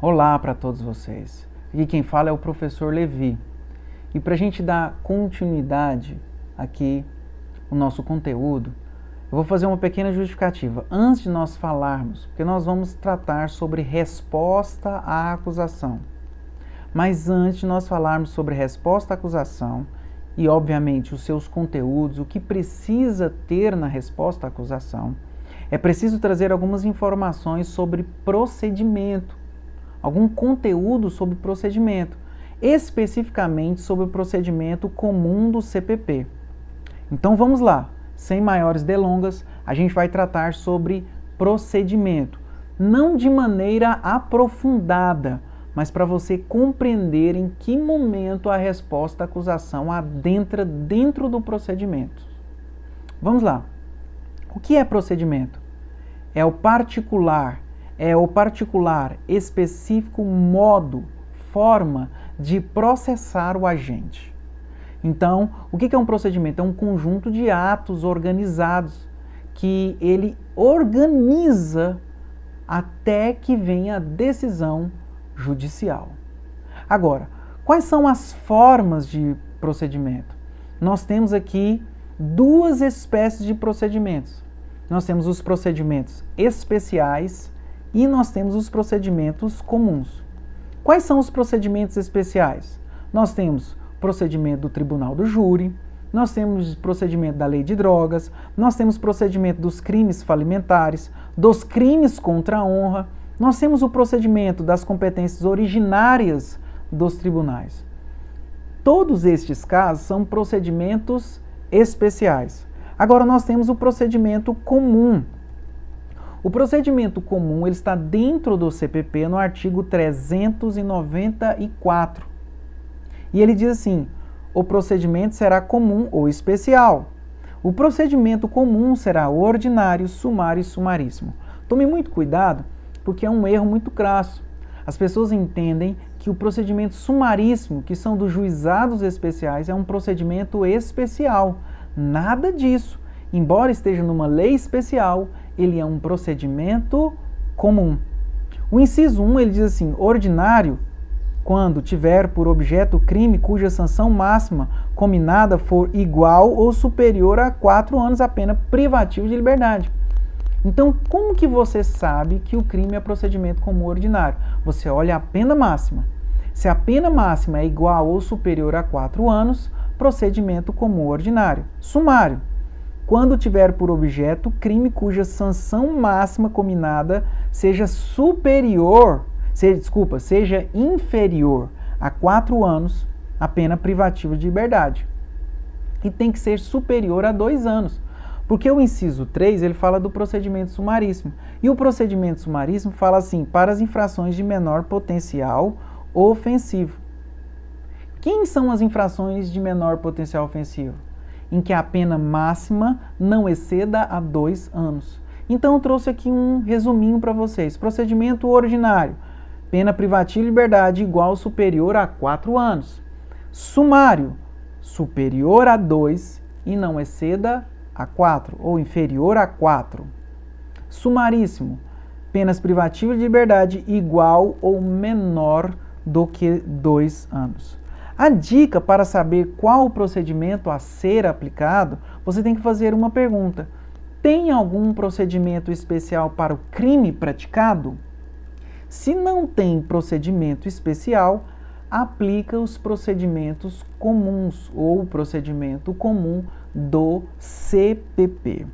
Olá para todos vocês. Aqui quem fala é o professor Levi. E para a gente dar continuidade aqui no nosso conteúdo, eu vou fazer uma pequena justificativa. Antes de nós falarmos, porque nós vamos tratar sobre resposta à acusação. Mas antes de nós falarmos sobre resposta à acusação e, obviamente, os seus conteúdos, o que precisa ter na resposta à acusação, é preciso trazer algumas informações sobre procedimento, algum conteúdo sobre procedimento, especificamente sobre o procedimento comum do CPP. Então vamos lá, sem maiores delongas, a gente vai tratar sobre procedimento, não de maneira aprofundada, mas para você compreender em que momento a resposta à acusação adentra dentro do procedimento. Vamos lá. O que é procedimento? É o particular específico modo, forma de processar o agente. Então, o que é um procedimento? É um conjunto de atos organizados que ele organiza até que venha a decisão judicial. Agora, quais são as formas de procedimento? Nós temos aqui duas espécies de procedimentos. Nós temos os procedimentos especiais e nós temos os procedimentos comuns. Quais são os procedimentos especiais? Nós temos procedimento do Tribunal do Júri, nós temos procedimento da Lei de Drogas, nós temos procedimento dos crimes falimentares, dos crimes contra a honra, nós temos o procedimento das competências originárias dos tribunais. Todos estes casos são procedimentos especiais. Agora nós temos o procedimento comum. O procedimento comum ele está dentro do CPP no artigo 394. E ele diz assim: o procedimento será comum ou especial. O procedimento comum será ordinário, sumário e sumaríssimo. Tome muito cuidado, porque é um erro muito crasso. As pessoas entendem que o procedimento sumaríssimo, que são dos juizados especiais, é um procedimento especial. Nada disso. Embora esteja numa lei especial, ele é um procedimento comum. O inciso 1, ele diz assim: ordinário, quando tiver por objeto o crime cuja sanção máxima cominada for igual ou superior a 4 anos a pena privativa de liberdade. Então, como que você sabe que o crime é procedimento comum ordinário? Você olha a pena máxima. Se a pena máxima é igual ou superior a 4 anos, procedimento comum ordinário. Sumário, quando tiver por objeto crime cuja sanção máxima cominada seja inferior a 4 anos a pena privativa de liberdade. E tem que ser superior a 2 anos. Porque o inciso 3, ele fala do procedimento sumaríssimo. E o procedimento sumaríssimo fala assim: para as infrações de menor potencial ofensivo. Quem são as infrações de menor potencial ofensivo? Em que a pena máxima não exceda a 2 anos. Então eu trouxe aqui um resuminho para vocês. Procedimento ordinário: pena privativa de liberdade igual ou superior a 4 anos. Sumário: superior a 2 e não exceda a 4, ou inferior a 4. Sumaríssimo: penas privativas de liberdade igual ou menor do que 2 anos. A dica para saber qual o procedimento a ser aplicado, você tem que fazer uma pergunta: tem algum procedimento especial para o crime praticado? Se não tem procedimento especial, aplica os procedimentos comuns ou o procedimento comum do CPP.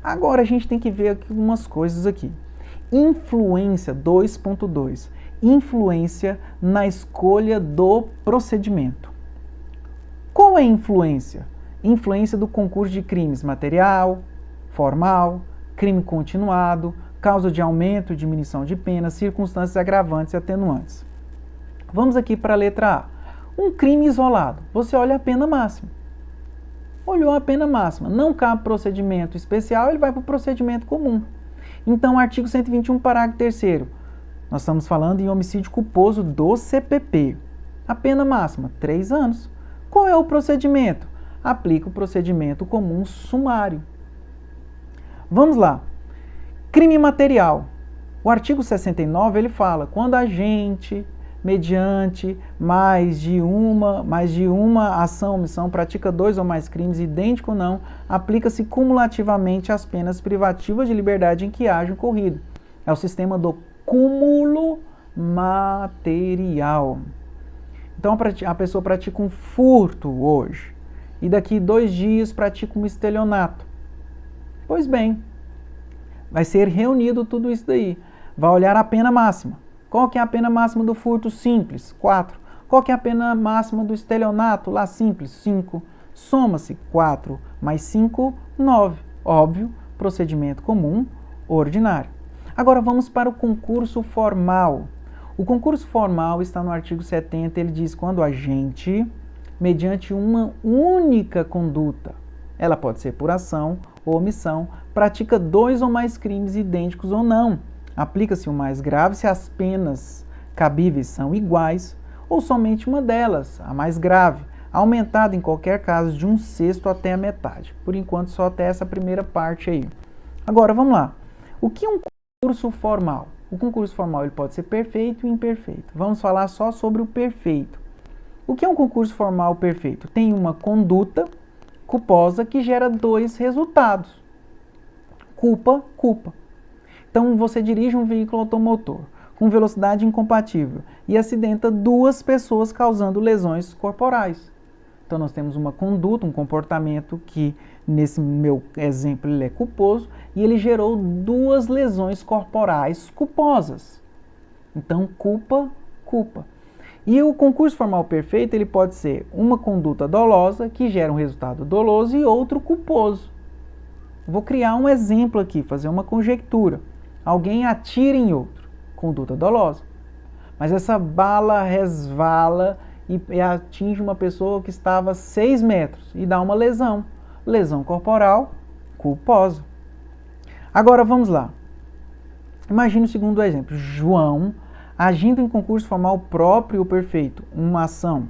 Agora a gente tem que ver aqui algumas coisas aqui. Influência 2.2. Influência na escolha do procedimento. Qual é a influência? Influência do concurso de crimes material, formal, crime continuado, causa de aumento, diminuição de pena, circunstâncias agravantes e atenuantes. Vamos aqui para a letra A. Um crime isolado. Você olha a pena máxima. Olhou a pena máxima. Não cabe procedimento especial, ele vai para o procedimento comum. Então, artigo 121, parágrafo 3º. Nós estamos falando em homicídio culposo do CPP. A pena máxima, 3 anos. Qual é o procedimento? Aplica o procedimento comum sumário. Vamos lá. Crime material. O artigo 69, ele fala, quando agente, mediante mais de uma ação ou omissão, pratica 2 ou mais crimes, idêntico ou não, aplica-se cumulativamente as penas privativas de liberdade em que haja ocorrido. É o sistema do cúmulo material. Então a pessoa pratica um furto hoje e daqui 2 dias pratica um estelionato. Pois bem, vai ser reunido tudo isso daí. Vai olhar a pena máxima. Qual que é a pena máxima do furto simples? 4. Qual que é a pena máxima do estelionato lá simples? 5. Soma-se 4 mais 5, 9. Óbvio, procedimento comum, ordinário. Agora vamos para o concurso formal. O concurso formal está no artigo 70, ele diz quando o agente, mediante uma única conduta, ela pode ser por ação ou omissão, pratica 2 ou mais crimes idênticos ou não. Aplica-se o mais grave se as penas cabíveis são iguais ou somente uma delas, a mais grave, aumentada em qualquer caso de 1/6 até a metade. Por enquanto só até essa primeira parte aí. Agora vamos lá. O que é um concurso formal? O concurso formal ele pode ser perfeito e imperfeito. Vamos falar só sobre o perfeito. O que é um concurso formal perfeito? Tem uma conduta culposa que gera 2 resultados. Culpa, culpa. Então você dirige um veículo automotor com velocidade incompatível e acidenta 2 pessoas causando lesões corporais. Então nós temos uma conduta, um comportamento que nesse meu exemplo ele é culposo e ele gerou 2 lesões corporais culposas. Então culpa, culpa. E o concurso formal perfeito ele pode ser uma conduta dolosa que gera um resultado doloso e outro culposo. Vou criar um exemplo aqui, fazer uma conjectura. Alguém atira em outro, conduta dolosa. Mas essa bala resvala e atinge uma pessoa que estava a 6 metros e dá uma lesão. Lesão corporal, culposa. Agora vamos lá. Imagine o segundo exemplo. João, agindo em concurso formal próprio ou perfeito, uma ação,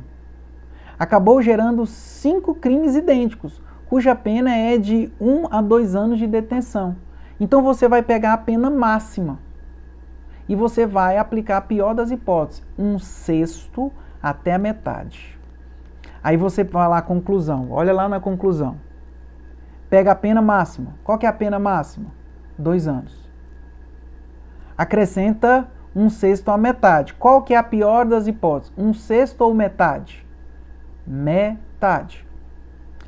acabou gerando 5 crimes idênticos, cuja pena é de 1 a 2 anos de detenção. Então você vai pegar a pena máxima e você vai aplicar a pior das hipóteses, 1/6 até a metade. Aí você vai lá a conclusão, olha lá na conclusão. Pega a pena máxima. Qual que é a pena máxima? 2 anos. Acrescenta 1/6 à metade. Qual que é a pior das hipóteses? 1/6 ou metade? Metade.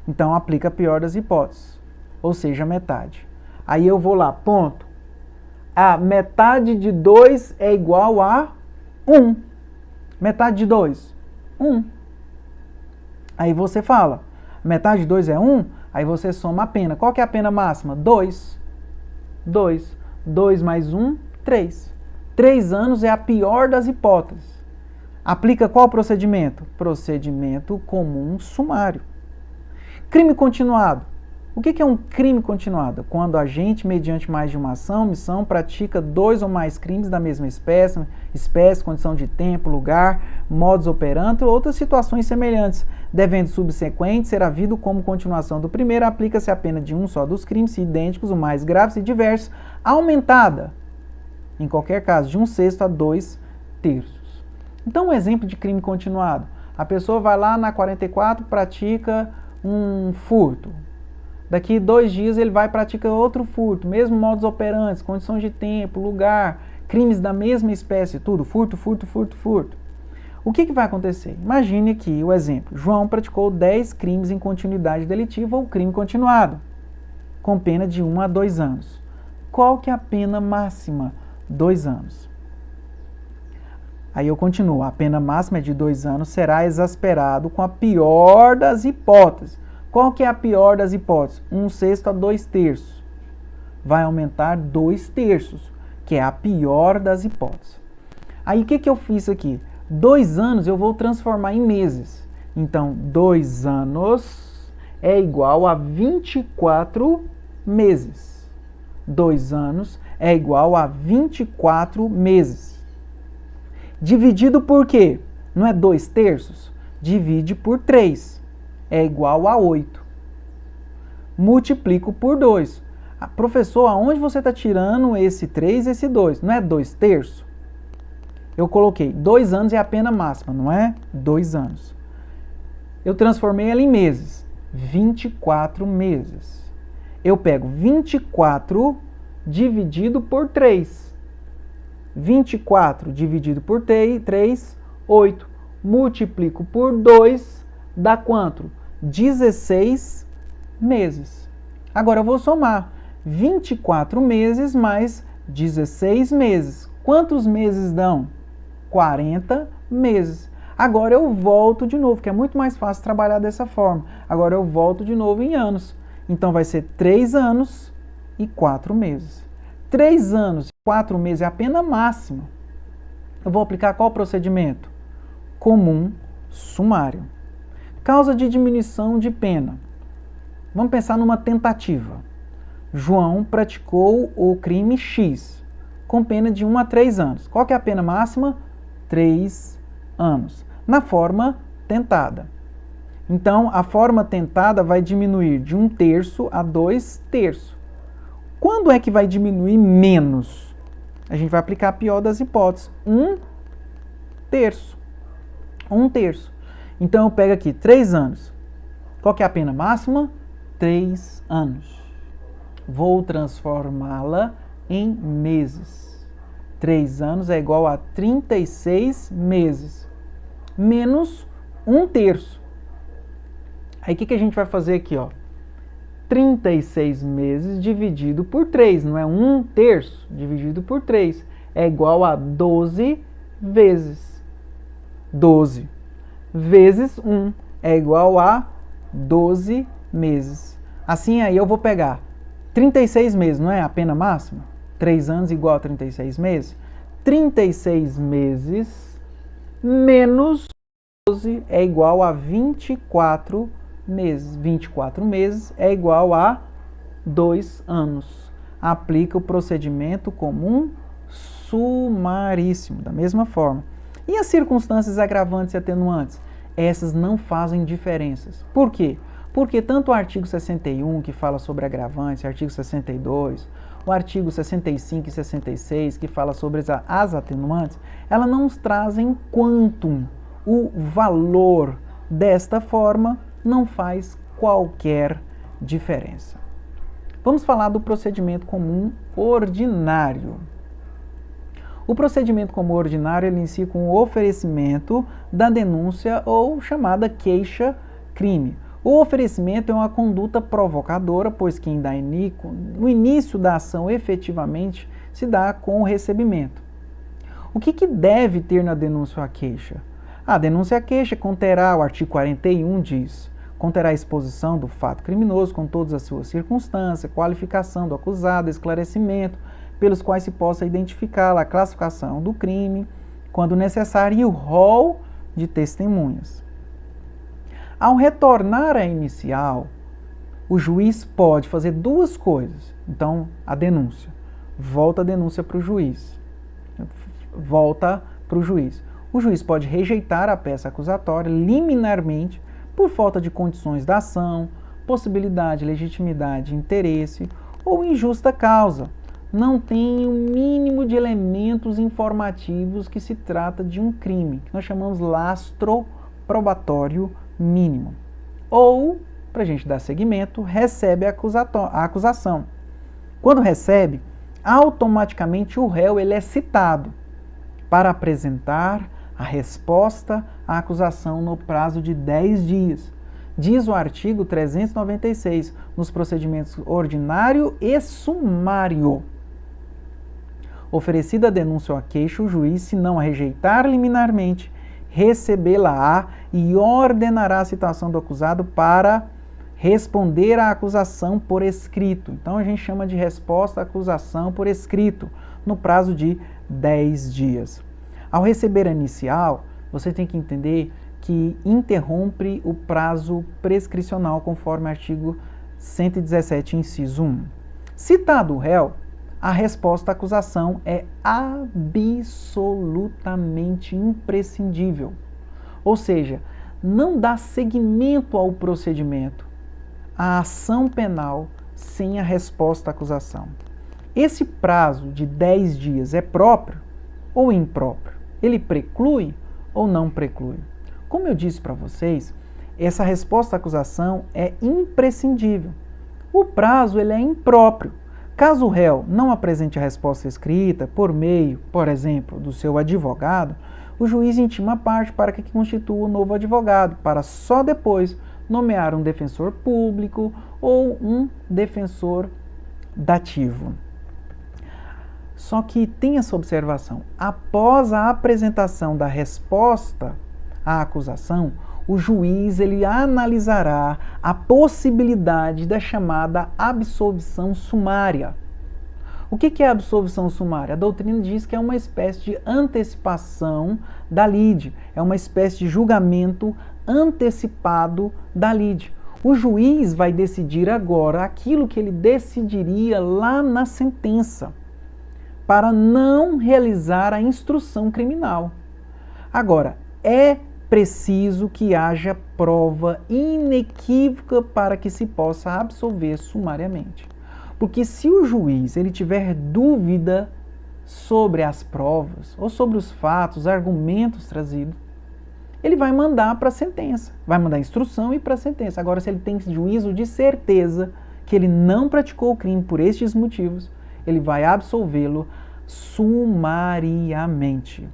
Então aplica a pior das hipóteses, ou seja, metade. Aí eu vou lá, ponto. A metade de 2 é igual a 1. Metade de 2, 1. Aí você fala, metade de 2 é 1, aí você soma a pena. Qual que é a pena máxima? 2. 2. 2 mais 1, 3. 3 anos é a pior das hipóteses. Aplica qual procedimento? Procedimento comum sumário. Crime continuado. O que é um crime continuado? Quando o agente, mediante mais de uma ação, omissão, pratica 2 ou mais crimes da mesma espécie, condição de tempo, lugar, modus operandi ou outras situações semelhantes, devendo subsequente ser havido como continuação do primeiro, aplica-se a pena de um só dos crimes, se idênticos, o mais graves e diversos, aumentada, em qualquer caso, de 1/6 a 2/3. Então, um exemplo de crime continuado. A pessoa vai lá na 44, pratica um furto. Daqui 2 dias ele vai praticar outro furto, mesmo modus operandi, condições de tempo, lugar, crimes da mesma espécie, tudo, furto, furto, furto, furto. O que vai acontecer? Imagine aqui o exemplo. João praticou 10 crimes em continuidade delitiva ou crime continuado, com pena de 1 a 2 anos. Qual que é a pena máxima? 2 anos. Aí eu continuo. A pena máxima é de 2 anos, será exasperado com a pior das hipóteses. Qual que é a pior das hipóteses? 1/6 a 2/3. Vai aumentar 2/3, que é a pior das hipóteses. Aí o que eu fiz aqui? 2 anos eu vou transformar em meses. Então, 2 anos é igual a 24 meses. 2 anos é igual a 24 meses. Dividido por quê? Não é 2/3? Divide por 3. É igual a 8. Multiplico por 2. Professor, aonde você está tirando esse 3 e esse 2? Não é 2/3? Eu coloquei 2 anos é a pena máxima, não é? 2 anos. Eu transformei ela em meses. 24 meses. Eu pego 24 dividido por 3. 24 dividido por 3, 8. Multiplico por 2, dá quanto? 16 meses. Agora eu vou somar 24 meses mais 16 meses. Quantos meses dão? 40 meses. Agora eu volto de novo, que é muito mais fácil trabalhar dessa forma. Agora eu volto de novo em anos. Então vai ser 3 anos e 4 meses. 3 anos e 4 meses é a pena máxima. Eu vou aplicar qual procedimento? Comum sumário. Causa de diminuição de pena. Vamos pensar numa tentativa. João praticou o crime X, com pena de 1 a 3 anos. Qual que é a pena máxima? 3 anos. Na forma tentada. Então, a forma tentada vai diminuir de 1/3 a 2/3. Quando é que vai diminuir menos? A gente vai aplicar a pior das hipóteses. 1/3. 1/3. Então, eu pego aqui 3 anos. Qual que é a pena máxima? 3 anos. Vou transformá-la em meses. 3 anos é igual a 36 meses. Menos 1/3. Aí o que a gente vai fazer aqui, ó? 36 meses dividido por 3, não é 1/3 dividido por 3. É igual a 12 vezes. 12 vezes 1 é igual a 12 meses. Assim aí eu vou pegar 36 meses, não é a pena máxima? 3 anos igual a 36 meses. 36 meses menos 12 é igual a 24 meses. 24 meses é igual a 2 anos. Aplica o procedimento comum sumaríssimo, da mesma forma. E as circunstâncias agravantes e atenuantes? Essas não fazem diferenças. Por quê? Porque tanto o artigo 61, que fala sobre agravantes, o artigo 62, o artigo 65 e 66, que fala sobre as atenuantes, elas não trazem quantum. O valor desta forma não faz qualquer diferença. Vamos falar do procedimento comum ordinário. O procedimento comum ordinário ele inicia com o oferecimento da denúncia ou chamada queixa-crime. O oferecimento é uma conduta provocadora, pois quem dá o início da ação efetivamente se dá com o recebimento. O que deve ter na denúncia ou a queixa? A denúncia e a queixa conterá, o artigo 41 diz, conterá a exposição do fato criminoso com todas as suas circunstâncias, qualificação do acusado, esclarecimento, pelos quais se possa identificar a classificação do crime, quando necessário, e o rol de testemunhas. Ao retornar à inicial, o juiz pode fazer duas coisas. Então, a denúncia. Volta a denúncia para o juiz. Volta para o juiz. O juiz pode rejeitar a peça acusatória liminarmente por falta de condições da ação, possibilidade, legitimidade, interesse ou injusta causa. Não tem o mínimo de elementos informativos que se trata de um crime, que nós chamamos lastro probatório mínimo. Ou, para a gente dar seguimento, recebe a acusação. Quando recebe, automaticamente o réu ele é citado para apresentar a resposta à acusação no prazo de 10 dias. Diz o artigo 396, nos procedimentos ordinário e sumário. Oferecida a denúncia ou a queixa, o juiz, se não a rejeitar liminarmente, recebê-la-á e ordenará a citação do acusado para responder à acusação por escrito. Então a gente chama de resposta à acusação por escrito, no prazo de 10 dias. Ao receber a inicial, você tem que entender que interrompe o prazo prescricional conforme o artigo 117, inciso 1. Citado o réu, a resposta à acusação é absolutamente imprescindível. Ou seja, não dá seguimento ao procedimento. A ação penal sem a resposta à acusação. Esse prazo de 10 dias é próprio ou impróprio? Ele preclui ou não preclui? Como eu disse para vocês, essa resposta à acusação é imprescindível. O prazo ele é impróprio. Caso o réu não apresente a resposta escrita por meio, por exemplo, do seu advogado, o juiz intima a parte para que constitua o novo advogado, para só depois nomear um defensor público ou um defensor dativo. Só que tem essa observação: após a apresentação da resposta à acusação, o juiz ele analisará a possibilidade da chamada absolvição sumária. O que é a absolvição sumária? A doutrina diz que é uma espécie de antecipação da lide, é uma espécie de julgamento antecipado da lide. O juiz vai decidir agora aquilo que ele decidiria lá na sentença, para não realizar a instrução criminal. Agora, é preciso que haja prova inequívoca para que se possa absolver sumariamente. Porque se o juiz ele tiver dúvida sobre as provas, ou sobre os fatos, argumentos trazidos, ele vai mandar para a sentença, vai mandar a instrução e para a sentença. Agora, se ele tem juízo de certeza que ele não praticou o crime por estes motivos, ele vai absolvê-lo sumariamente.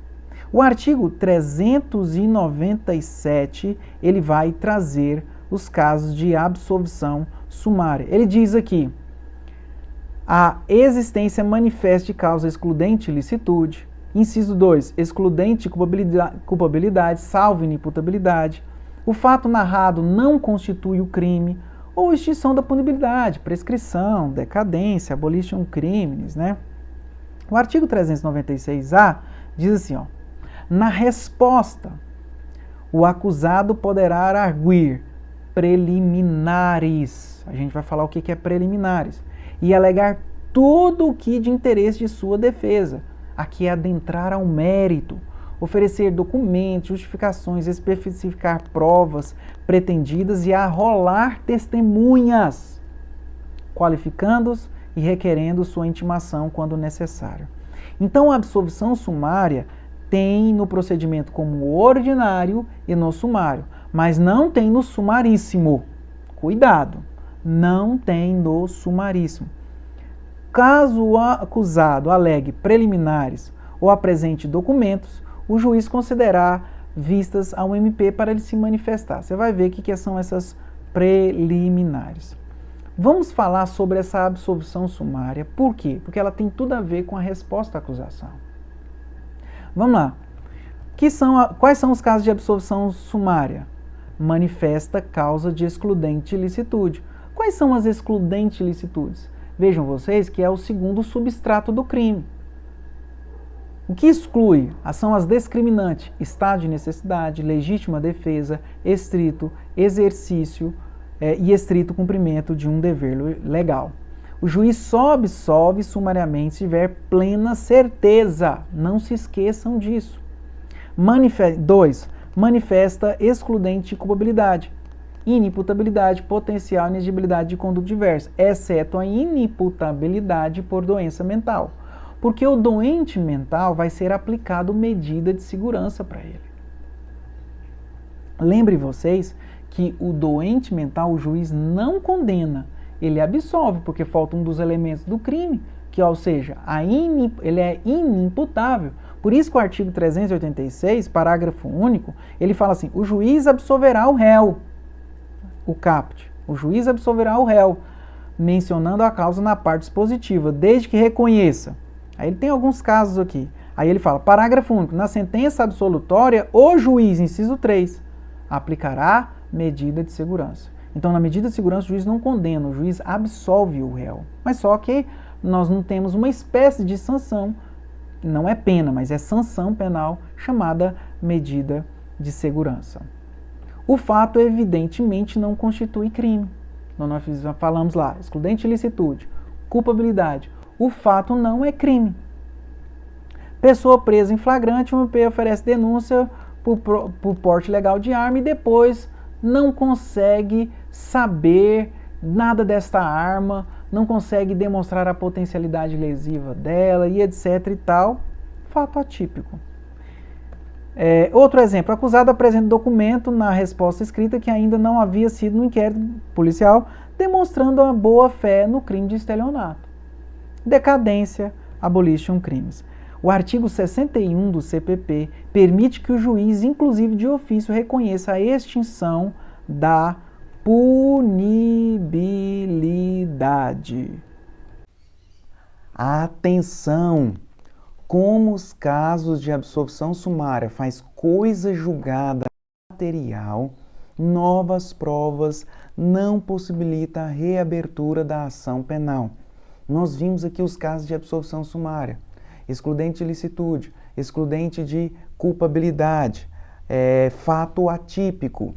O artigo 397, ele vai trazer os casos de absolvição sumária. Ele diz aqui: a existência manifesta de causa excludente ilicitude. Inciso 2, excludente culpabilidade, salvo inimputabilidade. O fato narrado não constitui o crime, ou extinção da punibilidade, prescrição, decadência, abolition crimes, né? O artigo 396-A diz assim, ó: na resposta, o acusado poderá arguir preliminares. A gente vai falar o que é preliminares. E alegar tudo o que de interesse de sua defesa. Aqui é adentrar ao mérito, oferecer documentos, justificações, especificar provas pretendidas e arrolar testemunhas, qualificando-os e requerendo sua intimação quando necessário. Então, a absolvição sumária tem no procedimento como ordinário e no sumário, mas não tem no sumaríssimo. Cuidado, não tem no sumaríssimo. Caso o acusado alegue preliminares ou apresente documentos, o juiz considerará vistas ao MP para ele se manifestar. Você vai ver o que são essas preliminares. Vamos falar sobre essa absolvição sumária. Por quê? Porque ela tem tudo a ver com a resposta à acusação. Vamos lá. Quais são os casos de absolvição sumária? Manifesta causa de excludente ilicitude. Quais são as excludentes ilicitudes? Vejam vocês que é o segundo substrato do crime. O que exclui? São as discriminantes: estado de necessidade, legítima defesa, estrito exercício e estrito cumprimento de um dever legal. O juiz só absolve sumariamente se tiver plena certeza. Não se esqueçam disso. 2. Manifesta excludente de culpabilidade, inimputabilidade, potencial inexigibilidade de conduta diversa, exceto a inimputabilidade por doença mental. Porque o doente mental vai ser aplicado medida de segurança para ele. Lembre vocês que o doente mental, o juiz não condena, ele absolve, porque falta um dos elementos do crime, que, ou seja, ele é inimputável. Por isso que o artigo 386, parágrafo único, ele fala assim: o juiz absolverá o réu, o caput, o juiz absolverá o réu, mencionando a causa na parte dispositiva, desde que reconheça. Aí ele tem alguns casos aqui. Aí ele fala, parágrafo único, na sentença absolutória, o juiz, inciso 3, aplicará medida de segurança. Então, na medida de segurança, o juiz não condena, o juiz absolve o réu. Mas só que nós não temos uma espécie de sanção, não é pena, mas é sanção penal, chamada medida de segurança. O fato, evidentemente, não constitui crime. Então, nós falamos lá, excludente ilicitude, culpabilidade. O fato não é crime. Pessoa presa em flagrante, o MP oferece denúncia por porte ilegal de arma e depois não consegue saber nada desta arma, não consegue demonstrar a potencialidade lesiva dela e etc e tal. Fato atípico. Outro exemplo, o acusado apresenta documento na resposta escrita que ainda não havia sido no inquérito policial, demonstrando a boa-fé no crime de estelionato. Decadência, abolition crimes. O artigo 61 do CPP permite que o juiz, inclusive de ofício, reconheça a extinção da punibilidade. Atenção! Como os casos de absolvição sumária faz coisa julgada material, novas provas não possibilita a reabertura da ação penal. Nós vimos aqui os casos de absolvição sumária, excludente de licitude, excludente de culpabilidade, fato atípico.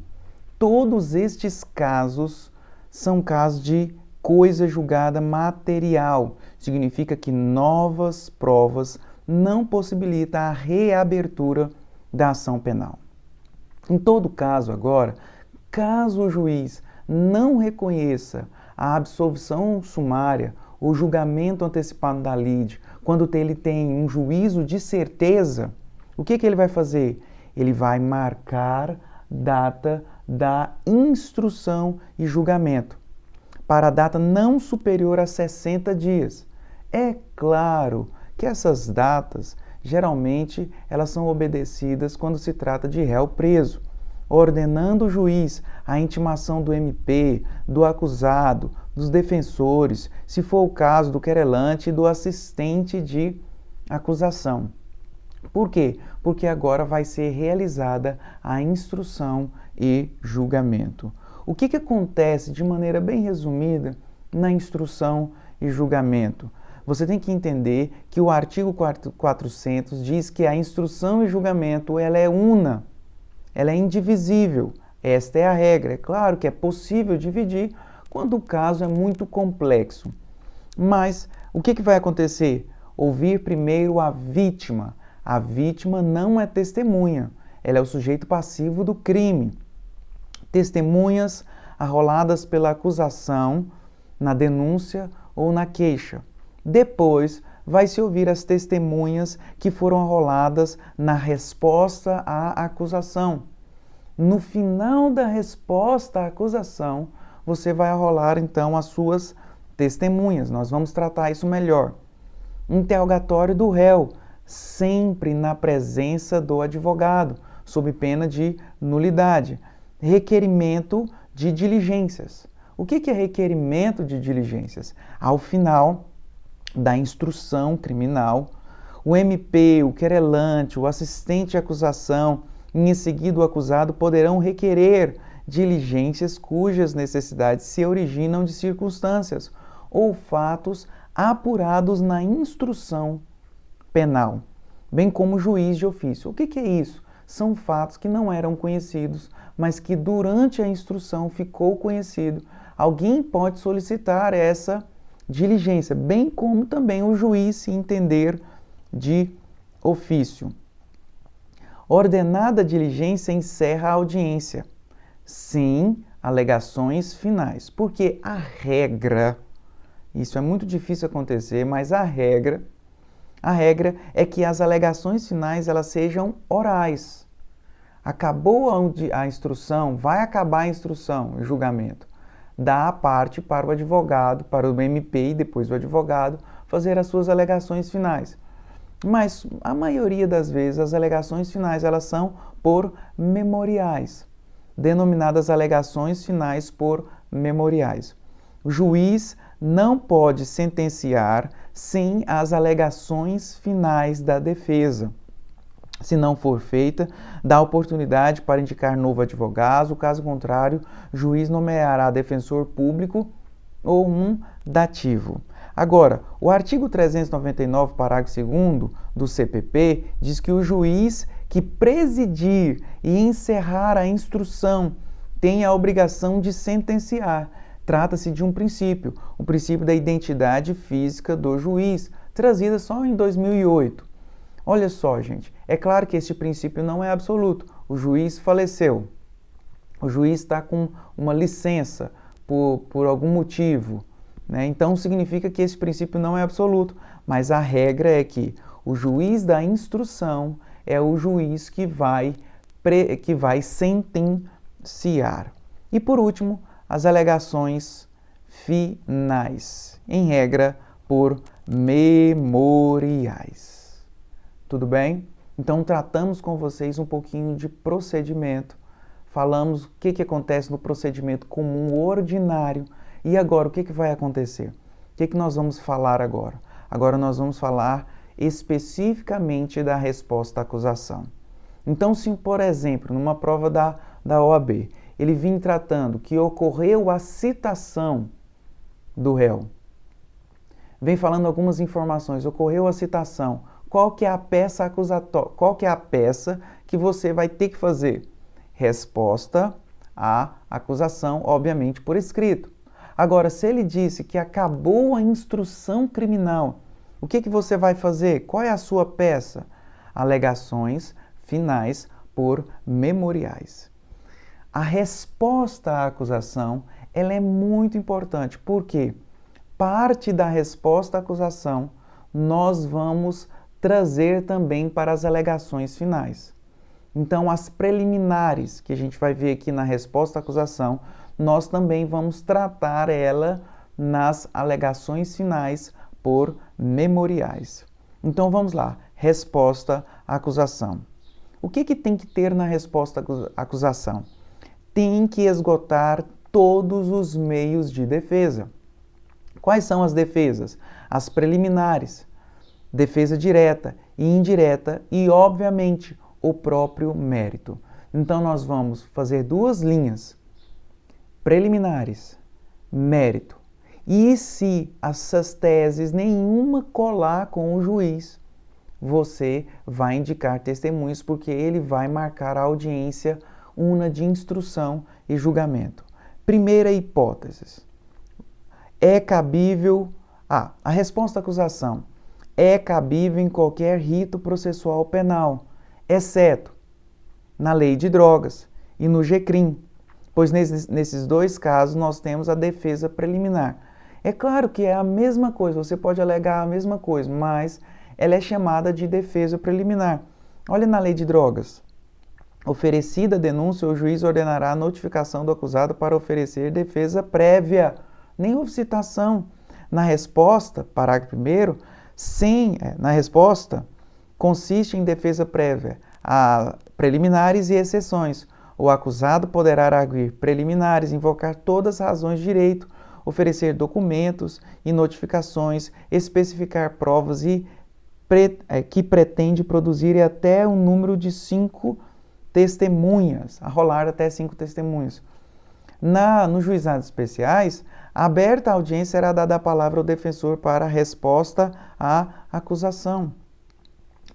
Todos estes casos são casos de coisa julgada material. Significa que novas provas não possibilita a reabertura da ação penal. Em todo caso, agora, caso o juiz não reconheça a absolvição sumária ou julgamento antecipado da lide, quando ele tem um juízo de certeza, o que ele vai fazer? Ele vai marcar data da instrução e julgamento para a data não superior a 60 dias. É claro que essas datas, geralmente, elas são obedecidas quando se trata de réu preso, ordenando o juiz a intimação do MP, do acusado, dos defensores, se for o caso do querelante e do assistente de acusação. Por quê? Porque agora vai ser realizada a instrução e julgamento. O que acontece, de maneira bem resumida, na instrução e julgamento? Você tem que entender que o artigo 400 diz que a instrução e julgamento ela é una, ela é indivisível. Esta é a regra. É claro que é possível dividir quando o caso é muito complexo. Mas o que vai acontecer? Ouvir primeiro a vítima. A vítima não é testemunha, ela é o sujeito passivo do crime. Testemunhas arroladas pela acusação na denúncia ou na queixa. Depois, vai-se ouvir as testemunhas que foram arroladas na resposta à acusação. No final da resposta à acusação, você vai arrolar, então, as suas testemunhas. Nós vamos tratar isso melhor. Interrogatório do réu, sempre na presença do advogado, sob pena de nulidade. Requerimento de diligências. O que é requerimento de diligências? Ao final da instrução criminal, o MP, o querelante, o assistente de acusação e em seguida o acusado poderão requerer diligências cujas necessidades se originam de circunstâncias ou fatos apurados na instrução penal, bem como juiz de ofício. O que é isso? São fatos que não eram conhecidos, mas que durante a instrução ficou conhecido. Alguém pode solicitar essa diligência, bem como também o juiz se entender de ofício. Ordenada a diligência encerra a audiência. Sim, alegações finais. Porque a regra, isso é muito difícil acontecer, mas a regra é que as alegações finais elas sejam orais. Acabou a instrução, vai acabar a instrução, o julgamento. Dá a parte para o advogado, para o MP e depois o advogado fazer as suas alegações finais. Mas a maioria das vezes as alegações finais elas são por memoriais, denominadas alegações finais por memoriais. O juiz não pode sentenciar sem as alegações finais da defesa. Se não for feita, dá oportunidade para indicar novo advogado, caso contrário, o juiz nomeará defensor público ou um dativo. Agora, o artigo 399, parágrafo 2º do CPP diz que o juiz que presidir e encerrar a instrução tem a obrigação de sentenciar. Trata-se de um princípio, o princípio da identidade física do juiz, trazida só em 2008. Olha só, gente, é claro que este princípio não é absoluto. O juiz faleceu. O juiz está com uma licença por algum motivo, né? Então significa que esse princípio não é absoluto, mas a regra é que o juiz da instrução é o juiz que vai sentenciar. E por último, as alegações finais, em regra por memoriais. Tudo bem? Então tratamos com vocês um pouquinho de procedimento, falamos o que acontece no procedimento comum ordinário. E agora, o que vai acontecer? O que nós vamos falar agora? Agora nós vamos falar especificamente da resposta à acusação. Então, se, por exemplo, numa prova da OAB, ele vem tratando que ocorreu a citação do réu, vem falando algumas informações, ocorreu a citação, qual que é a peça acusatória, qual que é a peça que você vai ter que fazer? Resposta à acusação, obviamente por escrito. Agora, se ele disse que acabou a instrução criminal, o que você vai fazer? Qual é a sua peça? Alegações finais por memoriais. A resposta à acusação, ela é muito importante, porque parte da resposta à acusação nós vamos trazer também para as alegações finais. Então, as preliminares que a gente vai ver aqui na resposta à acusação, nós também vamos tratar ela nas alegações finais por memoriais. Então, vamos lá. Resposta à acusação. O que tem que ter na resposta à acusação? Tem que esgotar todos os meios de defesa. Quais são as defesas? As preliminares, defesa direta e indireta e, obviamente, o próprio mérito. Então, nós vamos fazer duas linhas, preliminares, mérito. E se essas teses nenhuma colar com o juiz, você vai indicar testemunhas, porque ele vai marcar a audiência una de instrução e julgamento. Primeira hipótese. É cabível... a resposta à acusação é cabível em qualquer rito processual penal, exceto na lei de drogas e no GCRIM, pois nesses dois casos nós temos a defesa preliminar. É claro que é a mesma coisa, você pode alegar a mesma coisa, mas ela é chamada de defesa preliminar. Olha na lei de drogas. Oferecida a denúncia, o juiz ordenará a notificação do acusado para oferecer defesa prévia. Nem houve citação. Na resposta, parágrafo 1º, na resposta, consiste em defesa prévia a preliminares e exceções. O acusado poderá arguir preliminares, invocar todas as razões de direito, oferecer documentos e notificações, especificar provas que pretende produzir até um número de 5 testemunhas, a rolar até 5 testemunhas. Nos juizados especiais, aberta a audiência, será dada a palavra ao defensor para a resposta à acusação,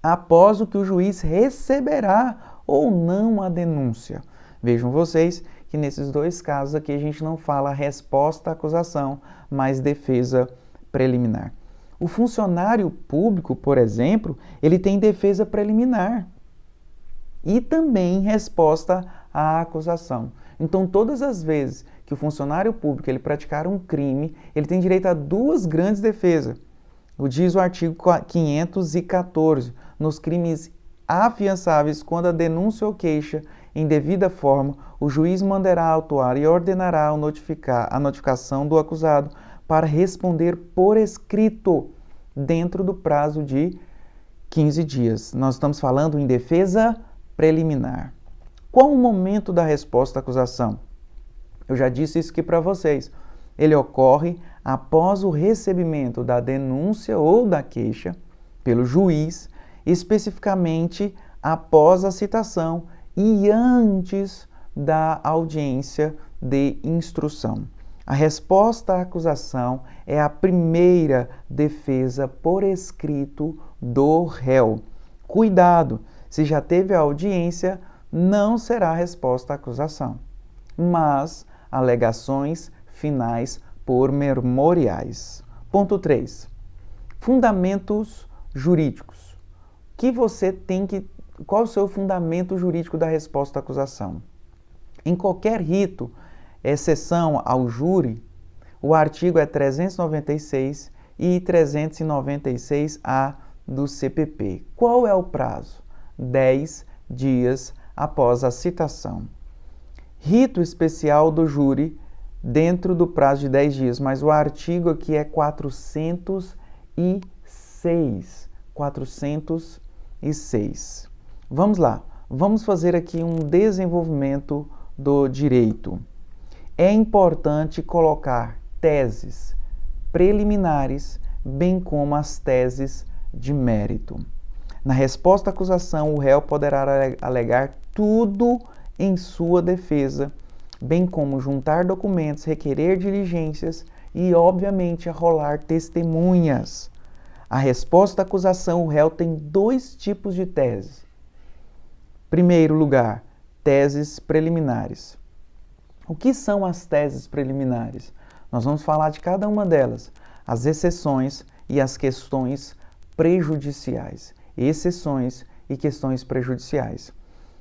após o que o juiz receberá ou não a denúncia. Vejam vocês que nesses dois casos aqui a gente não fala resposta à acusação, mas defesa preliminar. O funcionário público, por exemplo, ele tem defesa preliminar e também resposta à acusação. Então, todas as vezes que o funcionário público ele praticar um crime, ele tem direito a 2 grandes defesas. Diz o artigo 514, nos crimes afiançáveis, quando a denúncia ou queixa em devida forma, o juiz mandará autuar e ordenará a notificação do acusado para responder por escrito dentro do prazo de 15 dias. Nós estamos falando em defesa preliminar. Qual o momento da resposta à acusação? Eu já disse isso aqui para vocês. Ele ocorre após o recebimento da denúncia ou da queixa pelo juiz, especificamente após a citação e antes da audiência de instrução. A resposta à acusação é a primeira defesa por escrito do réu. Cuidado, se já teve a audiência, não será resposta à acusação, mas alegações finais por memoriais. Ponto 3. Fundamentos jurídicos. Qual é o seu fundamento jurídico da resposta à acusação? Em qualquer rito, exceção ao júri, o artigo é 396 e 396-A do CPP. Qual é o prazo? 10 dias após a citação. Rito especial do júri dentro do prazo de 10 dias, mas o artigo aqui é 406. 406. Vamos lá, vamos fazer aqui um desenvolvimento do direito. É importante colocar teses preliminares, bem como as teses de mérito. Na resposta à acusação, o réu poderá alegar tudo em sua defesa, bem como juntar documentos, requerer diligências e, obviamente, arrolar testemunhas. A resposta à acusação, o réu tem 2 tipos de teses. Primeiro lugar, teses preliminares. O que são as teses preliminares? Nós vamos falar de cada uma delas, as exceções e as questões prejudiciais. Exceções e questões prejudiciais.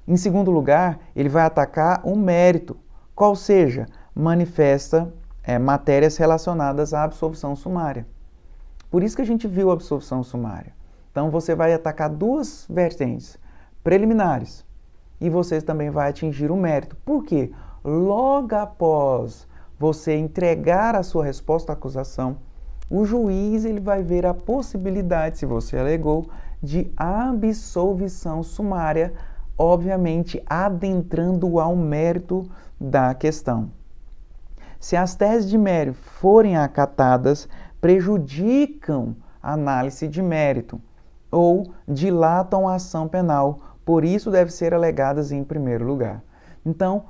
Em segundo lugar, ele vai atacar o mérito, qual seja, manifesta matérias relacionadas à absolvição sumária. Por isso que a gente viu a absolvição sumária. Então você vai atacar 2 vertentes preliminares e você também vai atingir o mérito. Por quê? Logo após você entregar a sua resposta à acusação, o juiz ele vai ver a possibilidade, se você alegou, de absolvição sumária, obviamente adentrando ao mérito da questão. Se as teses de mérito forem acatadas, prejudicam a análise de mérito ou dilatam a ação penal, por isso devem ser alegadas em primeiro lugar. Então,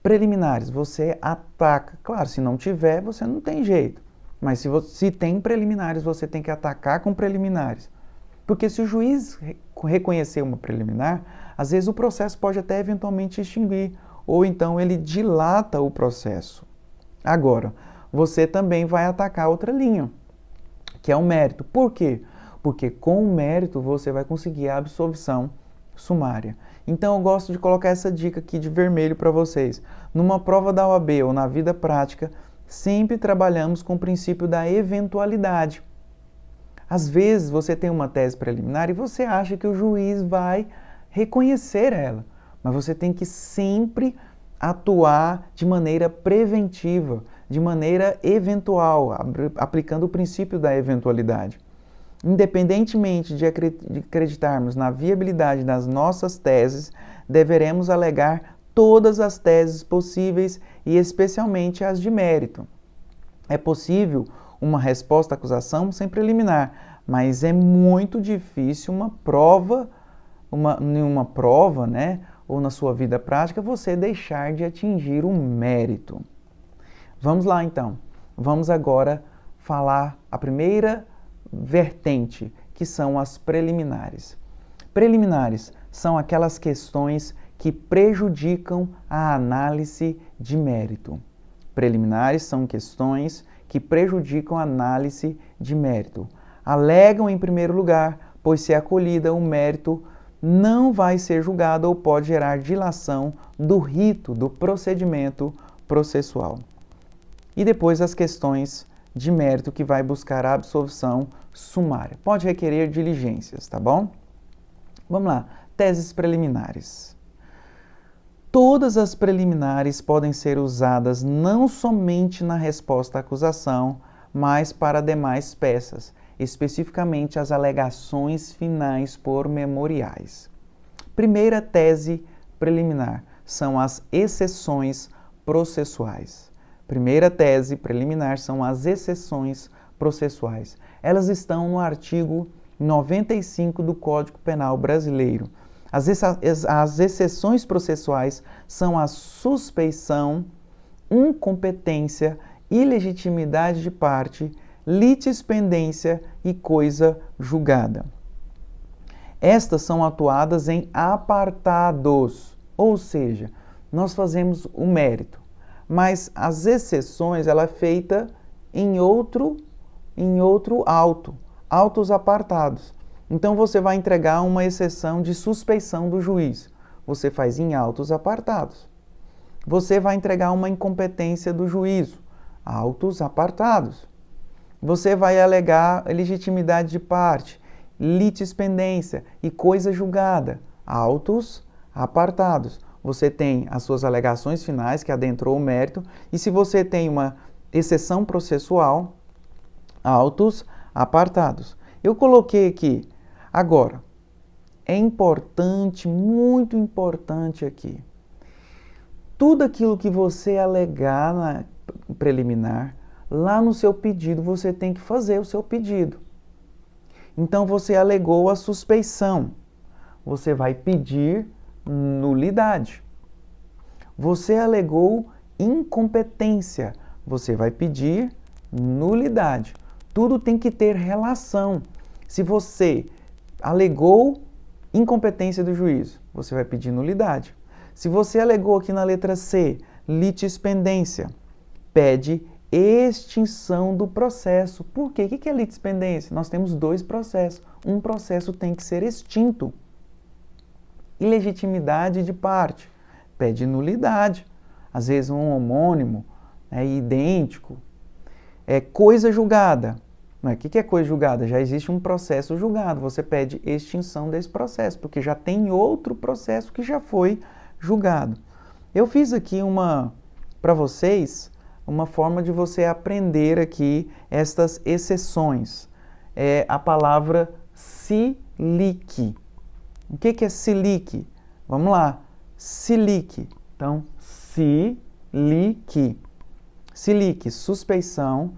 preliminares, você ataca. Claro, se não tiver, você não tem jeito. Mas se tem preliminares, você tem que atacar com preliminares. Porque se o juiz reconhecer uma preliminar, às vezes o processo pode até eventualmente extinguir, ou então ele dilata o processo. Agora, você também vai atacar outra linha, que é o mérito. Por quê? Porque com o mérito você vai conseguir a absolvição sumária. Então eu gosto de colocar essa dica aqui de vermelho para vocês. Numa prova da OAB ou na vida prática, sempre trabalhamos com o princípio da eventualidade. Às vezes você tem uma tese preliminar e você acha que o juiz vai reconhecer ela, mas você tem que sempre atuar de maneira preventiva, de maneira eventual, aplicando o princípio da eventualidade. Independentemente de acreditarmos na viabilidade das nossas teses, deveremos alegar todas as teses possíveis e especialmente as de mérito. É possível uma resposta à acusação sem preliminar, mas é muito difícil uma prova, né, ou na sua vida prática, você deixar de atingir o mérito. Vamos lá então. Vamos agora falar a primeira vertente, que são as preliminares. Preliminares são aquelas questões que prejudicam a análise de mérito. Preliminares são questões que prejudicam a análise de mérito. Alegam em primeiro lugar, pois se acolhida o mérito não vai ser julgado ou pode gerar dilação do rito, do procedimento processual. E depois as questões de mérito que vai buscar a absolvição sumária. Pode requerer diligências, tá bom? Vamos lá, teses preliminares. Todas as preliminares podem ser usadas não somente na resposta à acusação, mas para demais peças, especificamente as alegações finais por memoriais. Primeira tese preliminar são as exceções processuais. Primeira tese preliminar são as exceções processuais. Elas estão no artigo 95 do Código Penal Brasileiro. As exceções processuais são a suspeição, incompetência, ilegitimidade de parte, litispendência e coisa julgada. Estas são atuadas em apartados, ou seja, nós fazemos o mérito, mas as exceções ela é feita em outro autos apartados. Então você vai entregar uma exceção de suspeição do juiz. Você faz em autos apartados. você vai entregar uma incompetência do juízo, autos apartados. Você vai alegar legitimidade de parte, litispendência e coisa julgada, autos apartados. Você tem as suas alegações finais, que adentrou o mérito, e se você tem uma exceção processual, autos apartados. Eu coloquei aqui. Agora, é importante, muito importante aqui, tudo aquilo que você alegar na preliminar, lá no seu pedido você tem que fazer o seu pedido. Então você alegou a suspeição, você vai pedir nulidade. Você alegou incompetência, você vai pedir nulidade. Tudo tem que ter relação. Se você alegou incompetência do juízo, você vai pedir nulidade. Se você alegou aqui na letra C, litispendência, pede extinção do processo. Por quê? O que é litispendência? Nós temos dois processos. Um processo tem que ser extinto. Ilegitimidade de parte, pede nulidade. Às vezes um homônimo é idêntico. É coisa julgada. O que é coisa julgada? Já existe um processo julgado. Você pede extinção desse processo, porque já tem outro processo que já foi julgado. Eu fiz aqui para vocês uma forma de você aprender aqui estas exceções. É a palavra silique. O que é silique? Vamos lá. Silique. Então, silique. Silique, suspeição,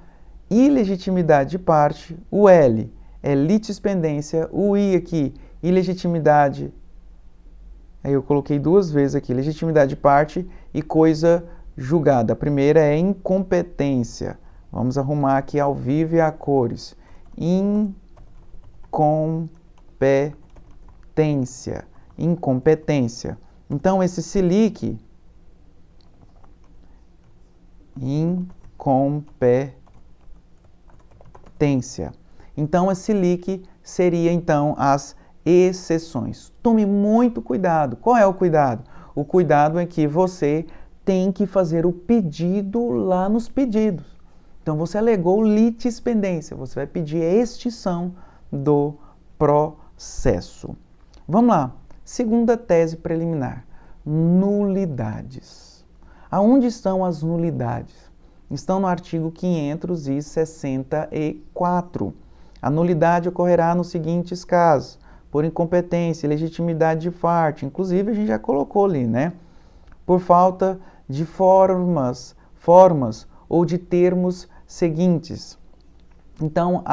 ilegitimidade de parte. O L é litispendência. O I aqui, ilegitimidade. Aí eu coloquei duas vezes aqui, legitimidade de parte e coisa julgada. A primeira é incompetência. Vamos arrumar aqui ao vivo e a cores. Incompetência. Incompetência. Então, esse silique, incompetência. Então, esse silique seria, então, as exceções. Tome muito cuidado. Qual é o cuidado? O cuidado é que você tem que fazer o pedido lá nos pedidos. Então, você alegou litispendência, você vai pedir a extinção do processo. Vamos lá. Segunda tese preliminar. Nulidades. Aonde estão as nulidades? Estão no artigo 564. A nulidade ocorrerá nos seguintes casos: por incompetência, ilegitimidade de parte, inclusive a gente já colocou ali, né? Por falta de formas ou de termos seguintes. Então,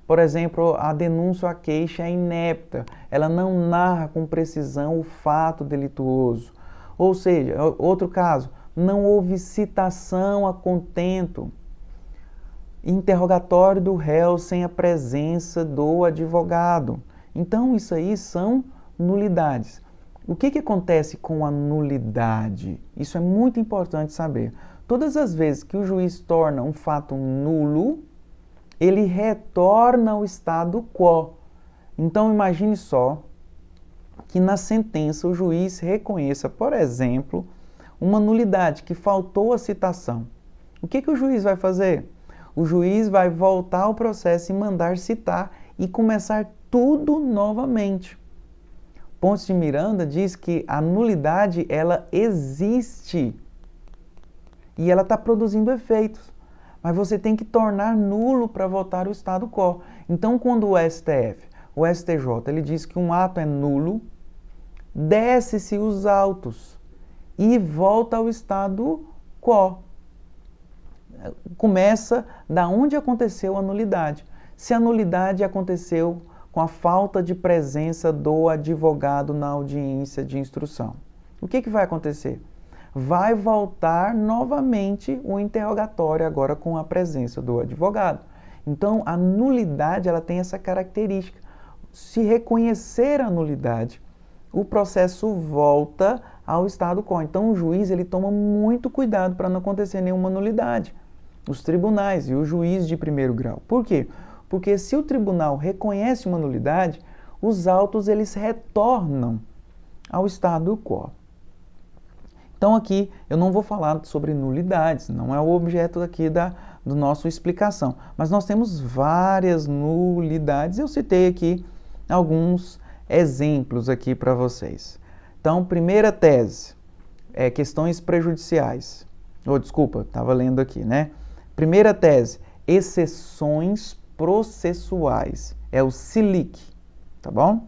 por exemplo, a denúncia ou a queixa é inepta, ela não narra com precisão o fato delituoso. Ou seja, outro caso, não houve citação a contento, interrogatório do réu sem a presença do advogado. Então, isso aí são nulidades. O que acontece com a nulidade? Isso é muito importante saber. Todas as vezes que o juiz torna um fato nulo, ele retorna ao statu quo. Então, imagine só que na sentença o juiz reconheça, por exemplo, uma nulidade, que faltou a citação. O que o juiz vai fazer? O juiz vai voltar ao processo e mandar citar e começar tudo novamente. Pontes de Miranda diz que a nulidade, ela existe e ela está produzindo efeitos, mas você tem que tornar nulo para voltar ao statu quo. Então, quando o STJ, ele diz que um ato é nulo, desce-se os autos e volta ao statu quo. Começa da onde aconteceu a nulidade. Se a nulidade aconteceu com a falta de presença do advogado na audiência de instrução, o que vai acontecer? Vai voltar novamente o interrogatório, agora com a presença do advogado. Então, a nulidade, ela tem essa característica. Se reconhecer a nulidade, o processo volta ao statu quo. Então, o juiz, ele toma muito cuidado para não acontecer nenhuma nulidade. Os tribunais e o juiz de primeiro grau. Por quê? Porque se o tribunal reconhece uma nulidade, os autos, eles retornam ao statu quo. Então aqui eu não vou falar sobre nulidades, não é o objeto aqui do nosso explicação. Mas nós temos várias nulidades, eu citei aqui alguns exemplos aqui para vocês. Então, primeira tese, questões prejudiciais. Desculpa, estava lendo aqui, né? Primeira tese, exceções processuais. É o SILIC, tá bom?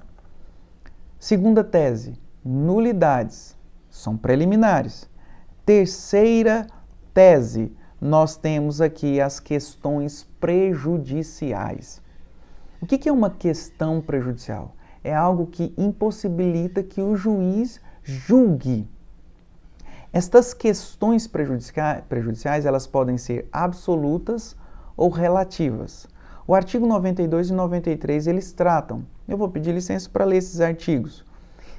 Segunda tese, nulidades. São preliminares. Terceira tese, nós temos aqui as questões prejudiciais. O que é uma questão prejudicial? É algo que impossibilita que o juiz julgue. Estas questões prejudiciais, elas podem ser absolutas ou relativas. O artigo 92 e 93, eles tratam. Eu vou pedir licença para ler esses artigos.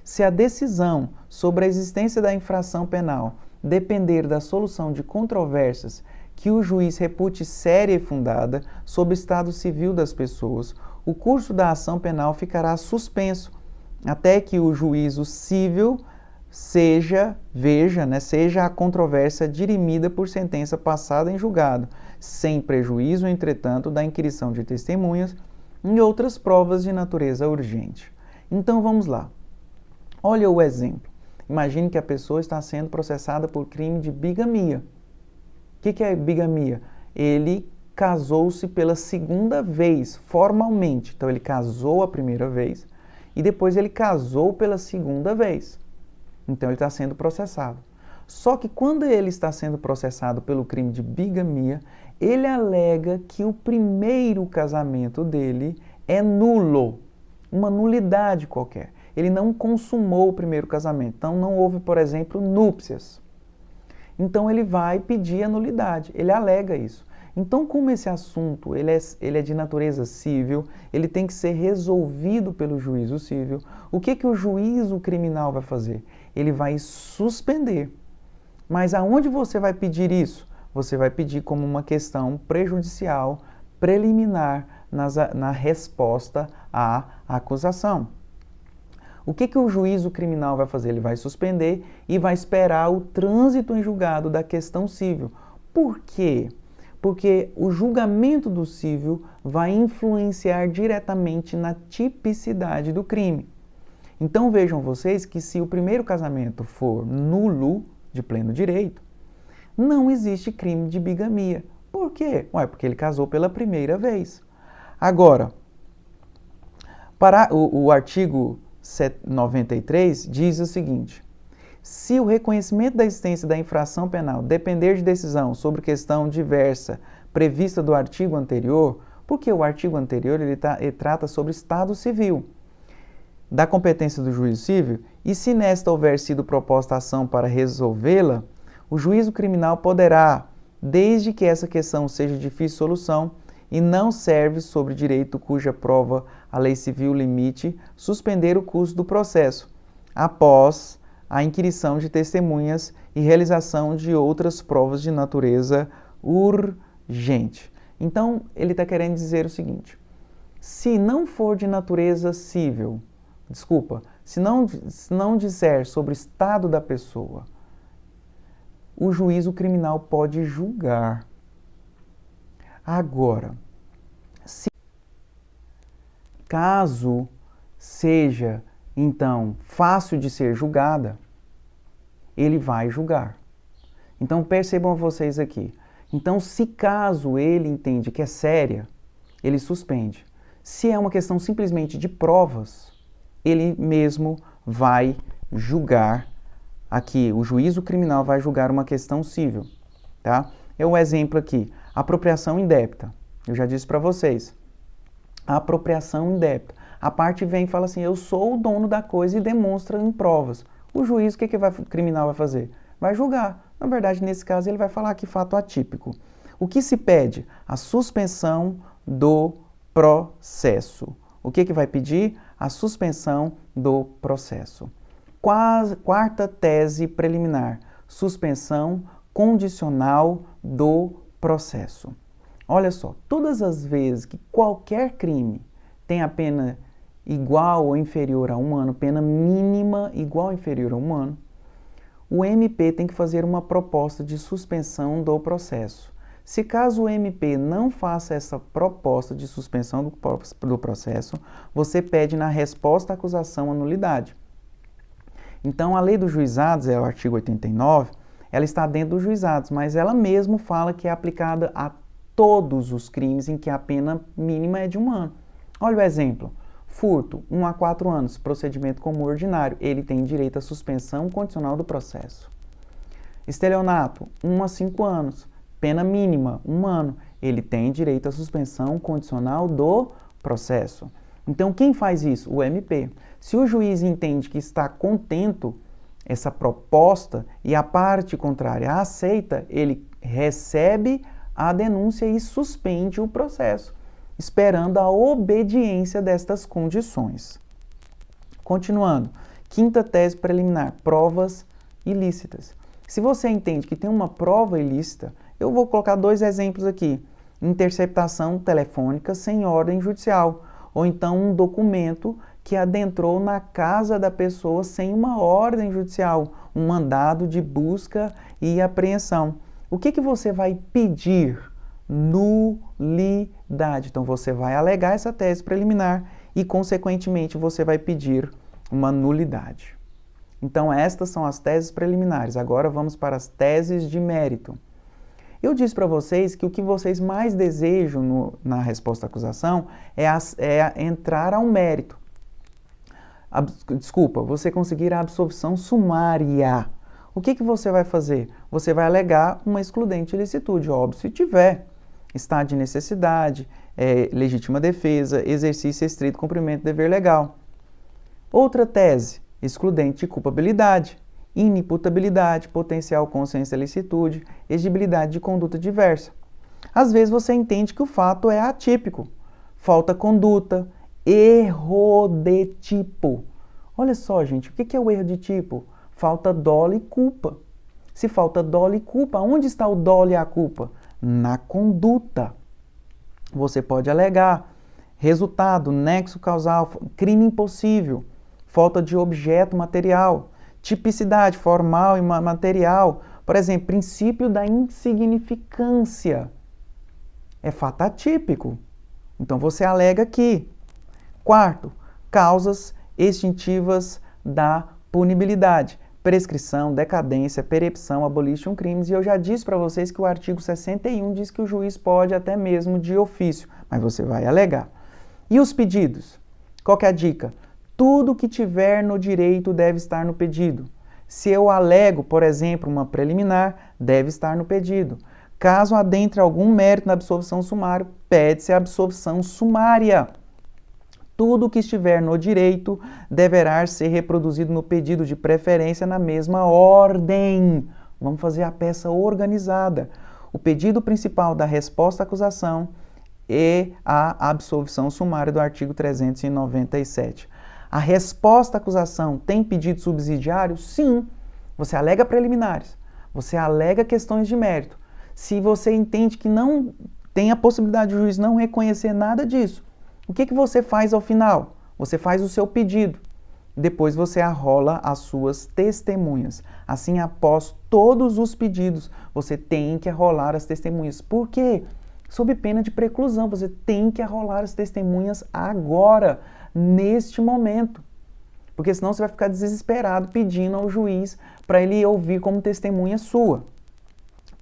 Se a decisão sobre a existência da infração penal depender da solução de controvérsias que o juiz repute séria e fundada sobre o estado civil das pessoas, o curso da ação penal ficará suspenso até que o juízo civil seja a controvérsia dirimida por sentença passada em julgado, sem prejuízo, entretanto, da inquirição de testemunhas e outras provas de natureza urgente. Então vamos lá. Olha o exemplo. Imagine que a pessoa está sendo processada por crime de bigamia. O que é bigamia? Ele casou-se pela segunda vez, formalmente. Então ele casou a primeira vez e depois ele casou pela segunda vez. Então ele está sendo processado. Só que quando ele está sendo processado pelo crime de bigamia, ele alega que o primeiro casamento dele é nulo, uma nulidade qualquer. Ele não consumou o primeiro casamento, então não houve, por exemplo, núpcias. Então ele vai pedir a nulidade, ele alega isso. Então, como esse assunto ele é de natureza civil, ele tem que ser resolvido pelo juízo civil, o que o juízo criminal vai fazer? Ele vai suspender. Mas aonde você vai pedir isso? Você vai pedir como uma questão prejudicial, preliminar, na resposta à acusação. O que o juízo criminal vai fazer? Ele vai suspender e vai esperar o trânsito em julgado da questão civil. Por quê? Porque o julgamento do civil vai influenciar diretamente na tipicidade do crime. Então vejam vocês que se o primeiro casamento for nulo, de pleno direito, não existe crime de bigamia. Por quê? Porque ele casou pela primeira vez. Agora, para o artigo 93 diz o seguinte: se o reconhecimento da existência da infração penal depender de decisão sobre questão diversa prevista do artigo anterior, porque o artigo anterior ele trata sobre estado civil, da competência do juízo civil, e se nesta houver sido proposta ação para resolvê-la, o juízo criminal poderá, desde que essa questão seja de difícil solução e não serve sobre direito cuja prova a lei civil limite, suspender o curso do processo, após a inquirição de testemunhas e realização de outras provas de natureza urgente. Então, ele está querendo dizer o seguinte: se não for de natureza civil, se não disser sobre o estado da pessoa, o juízo criminal pode julgar. Agora, caso seja, então, fácil de ser julgada, ele vai julgar. Então, percebam vocês aqui. Então, se caso ele entende que é séria, ele suspende. Se é uma questão simplesmente de provas, ele mesmo vai julgar. Aqui, o juízo criminal vai julgar uma questão civil, tá? É um exemplo aqui, apropriação indébita. Eu já disse para vocês, a apropriação indébita. A parte vem e fala assim, eu sou o dono da coisa e demonstra em provas. O juiz, o que o criminal vai fazer? Vai julgar. Na verdade, nesse caso, ele vai falar que fato atípico. O que se pede? A suspensão do processo. O que vai pedir? A suspensão do processo. Quarta tese preliminar, suspensão condicional do processo. Olha só, todas as vezes que qualquer crime tem a pena igual ou inferior a 1 ano, pena mínima igual ou inferior a 1 ano, o MP tem que fazer uma proposta de suspensão do processo. Se caso o MP não faça essa proposta de suspensão do processo, você pede na resposta à acusação a nulidade. Então, a lei dos juizados, é o artigo 89, ela está dentro dos juizados, mas ela mesmo fala que é aplicada a todos os crimes em que a pena mínima é de 1 ano. Olha o exemplo. Furto, 1 a 4 anos, procedimento comum ordinário, ele tem direito à suspensão condicional do processo. Estelionato, 1 a 5 anos, pena mínima, 1 ano, ele tem direito à suspensão condicional do processo. Então, quem faz isso? O MP. Se o juiz entende que está contento essa proposta e a parte contrária aceita, ele recebe a denúncia e suspende o processo, esperando a obediência destas condições. Continuando, quinta tese preliminar, provas ilícitas. Se você entende que tem uma prova ilícita, eu vou colocar 2 exemplos aqui. Interceptação telefônica sem ordem judicial, ou então um documento que adentrou na casa da pessoa sem uma ordem judicial, um mandado de busca e apreensão. O que você vai pedir? Nulidade. Então, você vai alegar essa tese preliminar e, consequentemente, você vai pedir uma nulidade. Então, estas são as teses preliminares. Agora, vamos para as teses de mérito. Eu disse para vocês que o que vocês mais desejam na resposta à acusação é entrar ao mérito. Você conseguir a absolvição sumária. O que você vai fazer? Você vai alegar uma excludente de ilicitude, óbvio, se tiver estado de necessidade, legítima defesa, exercício estrito, cumprimento do dever legal. Outra tese, excludente de culpabilidade, inimputabilidade, potencial consciência de ilicitude, exigibilidade de conduta diversa. Às vezes você entende que o fato é atípico, falta conduta, erro de tipo. Olha só, gente, o que é o erro de tipo? Falta dolo e culpa. Se falta dolo e culpa, onde está o dolo e a culpa? Na conduta. Você pode alegar resultado, nexo causal, crime impossível, falta de objeto material, tipicidade formal e material. Por exemplo, princípio da insignificância. É fato atípico. Então você alega aqui. Quarto, causas extintivas da punibilidade. Prescrição, decadência, percepção, abolition crimes. E eu já disse para vocês que o artigo 61 diz que o juiz pode até mesmo de ofício, mas você vai alegar. E os pedidos? Qual que é a dica? Tudo que tiver no direito deve estar no pedido. Se eu alego, por exemplo, uma preliminar, deve estar no pedido. Caso adentre algum mérito na absolvição sumária, pede-se a absolvição sumária. Tudo que estiver no direito deverá ser reproduzido no pedido, de preferência na mesma ordem. Vamos fazer a peça organizada. O pedido principal da resposta à acusação e a absolvição sumária do artigo 397. A resposta à acusação tem pedido subsidiário? Sim. Você alega preliminares, você alega questões de mérito. Se você entende que não tem a possibilidade do juiz não reconhecer nada disso, o que você faz ao final? Você faz o seu pedido. Depois você arrola as suas testemunhas. Assim, após todos os pedidos, você tem que arrolar as testemunhas. Por quê? Sob pena de preclusão, você tem que arrolar as testemunhas agora, neste momento. Porque senão você vai ficar desesperado pedindo ao juiz para ele ouvir como testemunha sua.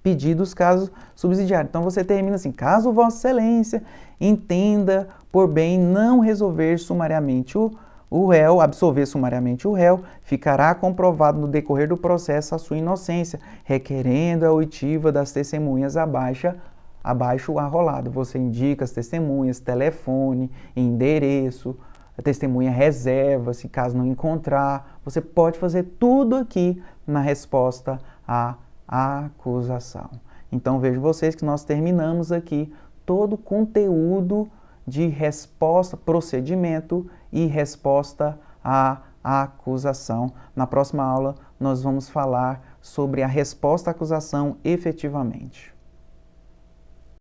Pedidos, caso subsidiário. Então você termina assim: caso Vossa Excelência entenda por bem não resolver sumariamente o réu, absolver sumariamente o réu, ficará comprovado no decorrer do processo a sua inocência, requerendo a oitiva das testemunhas abaixo arrolado. Você indica as testemunhas, telefone, endereço, a testemunha reserva, se caso não encontrar. Você pode fazer tudo aqui na resposta à acusação. Então vejam vocês que nós terminamos aqui todo o conteúdo de resposta, procedimento e resposta à acusação. Na próxima aula nós vamos falar sobre a resposta à acusação efetivamente.